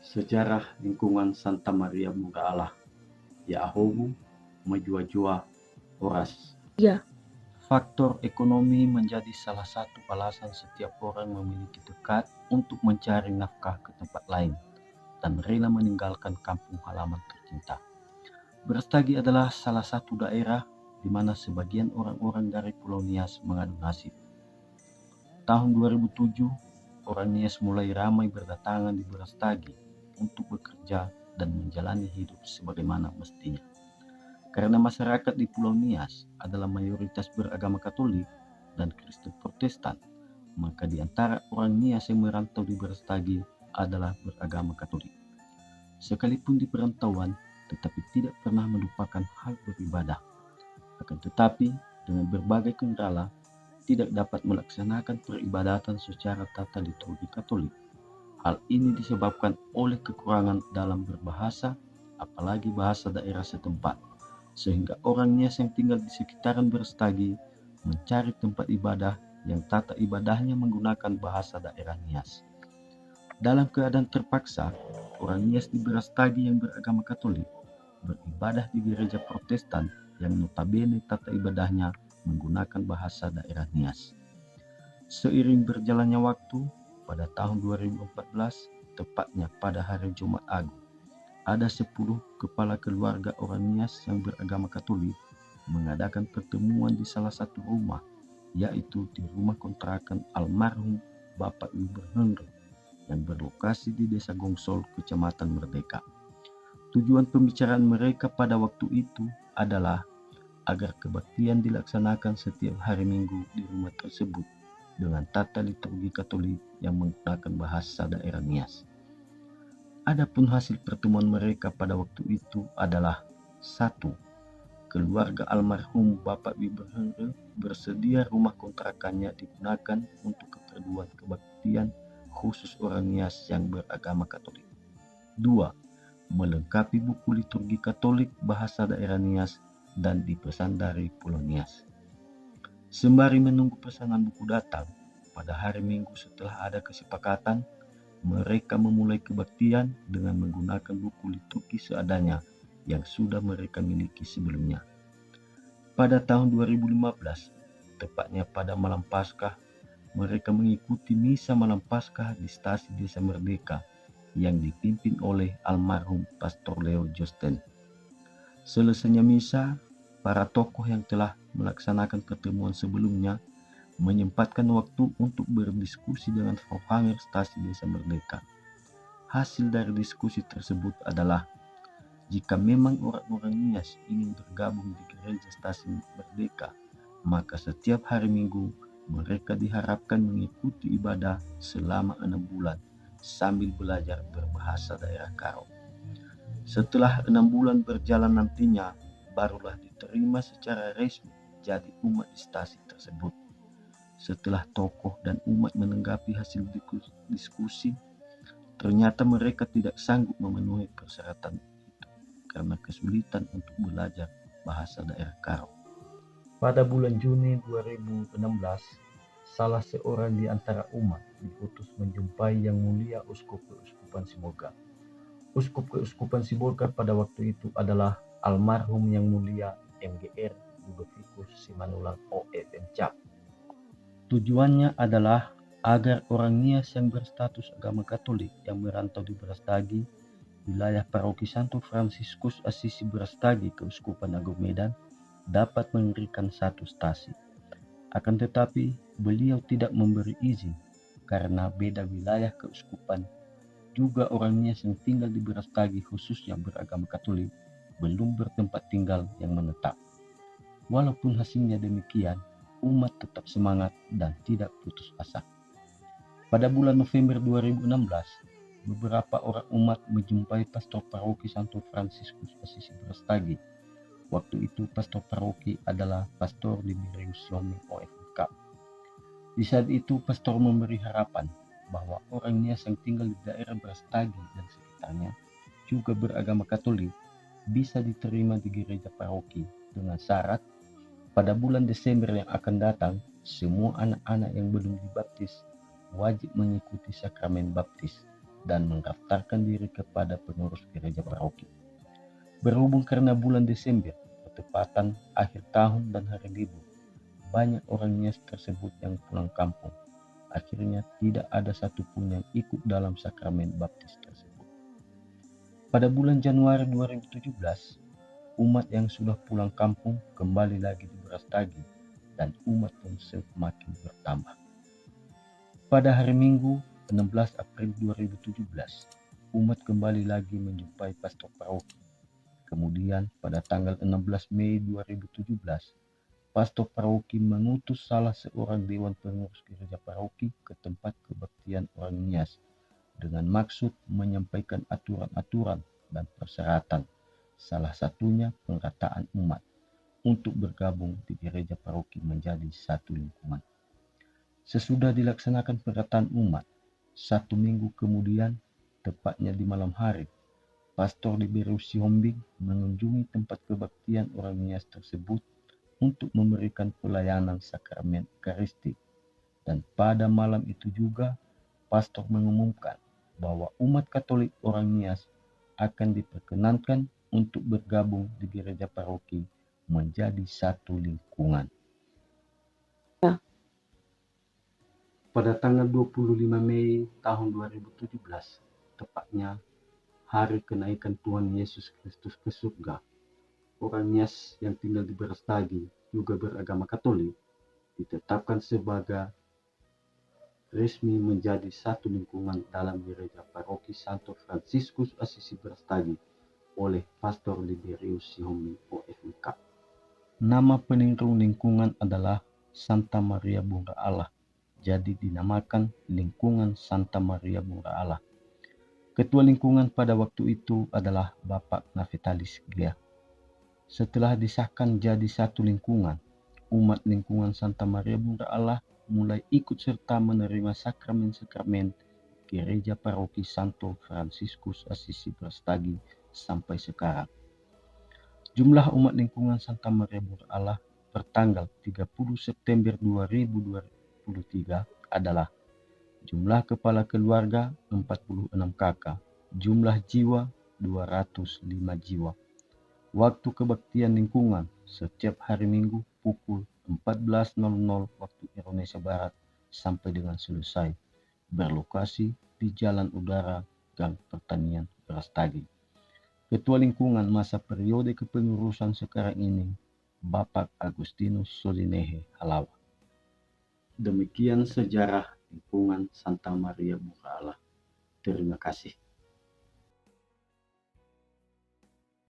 Sejarah lingkungan Santa Maria Mura Allah, Yaahobu, Majua-jua, Horas. Ya. Faktor ekonomi menjadi salah satu alasan setiap orang memiliki tekad untuk mencari nafkah ke tempat lain dan rela meninggalkan kampung halaman tercinta. Brastagi adalah salah satu daerah di mana sebagian orang-orang dari Pulau Nias mengadu nasib. Tahun 2007, orang Nias mulai ramai berdatangan di Brastagi untuk bekerja dan menjalani hidup sebagaimana mestinya. Karena masyarakat di Pulau Nias adalah mayoritas beragama Katolik dan Kristen Protestan, maka di antara orang Nias yang merantau di Brastagi adalah beragama Katolik. Sekalipun di perantauan, tetapi tidak pernah melupakan hal beribadah. Akan tetapi, dengan berbagai kendala, tidak dapat melaksanakan peribadatan secara tata liturgi Katolik. Hal ini disebabkan oleh kekurangan dalam berbahasa, apalagi bahasa daerah setempat, sehingga orang Nias yang tinggal di sekitaran Brastagi mencari tempat ibadah yang tata ibadahnya menggunakan bahasa daerah Nias. Dalam keadaan terpaksa, orang Nias di Brastagi yang beragama Katolik beribadah di gereja Protestan yang notabene tata ibadahnya menggunakan bahasa daerah Nias. Seiring berjalannya waktu, pada tahun 2014, tepatnya pada hari Jumat Agung, ada 10 kepala keluarga orang Nias yang beragama Katolik mengadakan pertemuan di salah satu rumah, yaitu di rumah kontrakan almarhum Bapak Wilbur Henry yang berlokasi di Desa Gongsol, Kecamatan Merdeka. Tujuan pembicaraan mereka pada waktu itu adalah agar kebaktian dilaksanakan setiap hari Minggu di rumah tersebut dengan tata liturgi Katolik yang menggunakan bahasa daerah Nias. Adapun hasil pertemuan mereka pada waktu itu adalah 1. Keluarga almarhum Bapak Wilbur Henry bersedia rumah kontrakannya digunakan untuk keperluan kebaktian khusus orang Nias yang beragama Katolik. 2. Melengkapi buku liturgi Katolik bahasa daerah Nias dan dipesan dari Pulau Nias. Sembari menunggu pesanan buku datang, pada hari Minggu setelah ada kesepakatan, mereka memulai kebaktian dengan menggunakan buku liturgi seadanya yang sudah mereka miliki sebelumnya. Pada tahun 2015, tepatnya pada malam Paskah, mereka mengikuti misa malam Paskah di stasi Desa Merdeka yang dipimpin oleh almarhum Pastor Leo Josten. Selesainya misa, para tokoh yang telah melaksanakan pertemuan sebelumnya menyempatkan waktu untuk berdiskusi dengan Frau Hanger stasi Desa Merdeka. Hasil dari diskusi tersebut adalah jika memang orang-orang Nias ingin bergabung di gereja stasi Merdeka, maka setiap hari Minggu mereka diharapkan mengikuti ibadah selama 6 bulan sambil belajar berbahasa daerah Karo. Setelah 6 bulan berjalan nantinya, barulah diterima secara resmi jadi umat di stasi tersebut. Setelah tokoh dan umat menanggapi hasil diskusi, ternyata mereka tidak sanggup memenuhi persyaratan itu karena kesulitan untuk belajar bahasa daerah Karo. Pada bulan Juni 2016, salah seorang di antara umat diutus menjumpai Yang Mulia Uskup Keuskupan Sibolga. Uskup Keuskupan Sibolga pada waktu itu adalah almarhum Yang Mulia MGR Ludovikus Simanulak OFM Cap. Tujuannya adalah agar orang Nias yang berstatus agama Katolik yang merantau di Brastagi, wilayah paroki Santo Fransiskus Assisi Brastagi Keuskupan Agung Medan, dapat memberikan satu stasi. Akan tetapi, beliau tidak memberi izin karena beda wilayah keuskupan. Juga orang Nias yang tinggal di Brastagi khususnya beragama Katolik belum bertempat tinggal yang menetap. Walaupun hasilnya demikian, umat tetap semangat dan tidak putus asa. Pada bulan November 2016, beberapa orang umat menjumpai pastor paroki Santo Fransiskus Assisi Brastagi. Waktu itu pastor paroki adalah Pastor Liberius Loming OFK. Di saat itu pastor memberi harapan bahwa orang Nias yang tinggal di daerah Brastagi dan sekitarnya juga beragama Katolik bisa diterima di gereja paroki dengan syarat pada bulan Desember yang akan datang semua anak-anak yang belum dibaptis wajib mengikuti sakramen baptis dan mendaftarkan diri kepada pengurus gereja paroki. Berhubung karena bulan Desember, bertepatan akhir tahun dan hari libur, banyak orang Nias tersebut yang pulang kampung. Akhirnya tidak ada satupun yang ikut dalam sakramen baptis tersebut. Pada bulan Januari 2017, umat yang sudah pulang kampung kembali lagi di Brastagi dan umat pun semakin bertambah. Pada hari Minggu 16 April 2017, umat kembali lagi menjumpai pastor paroki. Kemudian pada tanggal 16 Mei 2017, pastor paroki mengutus salah seorang dewan pengurus gereja paroki ke tempat kebaktian orang Nias dengan maksud menyampaikan aturan-aturan dan persyaratan, salah satunya pengrataan umat untuk bergabung di gereja paroki menjadi satu lingkungan. Sesudah dilaksanakan pengrataan umat, 1 minggu kemudian, tepatnya di malam hari, Pastor Liberius Sihombing mengunjungi tempat kebaktian orang Nias tersebut untuk memberikan pelayanan sakramen Eukaristik. Dan pada malam itu juga, Pastor mengumumkan bahwa umat Katolik orang Nias akan diperkenankan untuk bergabung di gereja paroki menjadi satu lingkungan. Pada tanggal 25 Mei tahun 2017, tepatnya hari kenaikan Tuhan Yesus Kristus ke surga, orang Nias yang tinggal di Brastagi, juga beragama Katolik, ditetapkan sebagai resmi menjadi satu lingkungan dalam gereja paroki Santo Fransiskus Assisi Brastagi oleh Pastor Liberius Sihombing OFMK. Nama penirung lingkungan adalah Santa Maria Bunda Allah, jadi dinamakan Lingkungan Santa Maria Bunda Allah. Ketua lingkungan pada waktu itu adalah Bapak Navitalis Glia. Setelah disahkan jadi satu lingkungan, umat lingkungan Santa Maria Bunda Allah mulai ikut serta menerima sakramen-sakramen gereja paroki Santo Fransiskus Assisi Brastagi sampai sekarang. Jumlah umat lingkungan Santa Maria Bunda Allah pertanggal 30 September 2023 adalah jumlah kepala keluarga 46 kakak, jumlah jiwa 205 jiwa. Waktu kebaktian lingkungan setiap hari Minggu pukul 14.00 waktu Indonesia Barat sampai dengan selesai. Berlokasi di Jalan Udara Gang Pertanian Brastagi. Ketua lingkungan masa periode kepengurusan sekarang ini Bapak Agustinus Solinehe Halawa. Demikian sejarah lingkungan Santa Maria Bunda Allah. Terima kasih.